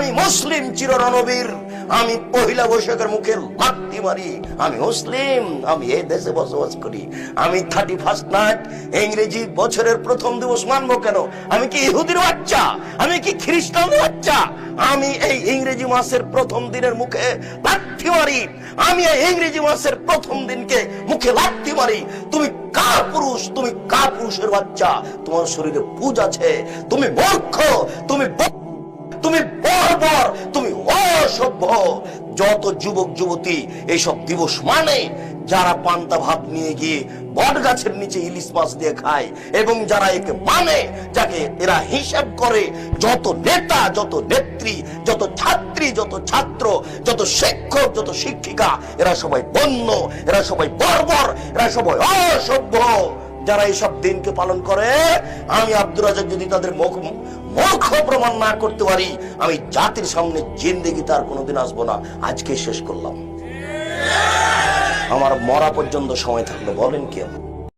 আমি মুসলিম চিররণবীর, আমি পহিলা বৈশাখের মুখে লাথি মারি, আমি মুসলিম, আমি এই দেশে বসবাস করি। আমি 31 নাইট ইংরেজি বছরের প্রথম দিবস মানবো কেন? আমি কি ইহুদির বাচ্চা? আমি কি খ্রিস্টানদের বাচ্চা? আমি এই ইংরেজি মাসের প্রথম দিনের মুখে লাথি মারি, আমি এই ইংরেজি মাসের প্রথম দিনকে মুখে লাথি মারি। তুমি কার পুরুষ? তুমি কার পুরুষের বাচ্চা? তোমার শরীরে পুজ আছে, তুমি মূর্খ, তুমি বর্বর, তুমি অসভ্য। যত যুবক যুবতী এইসব দিবস মানে, যারা পান্তা ভাত নিয়ে গিয়ে বট গাছের নিচে ইলিশ মাছ দিয়ে খায়, এবং যারা একে মানে, যাকে এরা হিসাব করে, যত নেতা, যত নেত্রী, যত ছাত্রী, যত ছাত্র, যত শিক্ষক, যত শিক্ষিকা, এরা সবাই বন্য, এরা সবাই বর্বর, এরা সবাই অসভ্য। যারা এইসব দিনকে পালন করে, আমি আব্দুর রাজ্জাক যদি তাদের মূর্খ প্রমাণ না করতে পারি, আমি জাতির সামনে জিন্দেগিতে আর কোনোদিন আসবো না। আজকে শেষ করলাম, আমার মরা পর্যন্ত সময় থাকলে বলেন কি?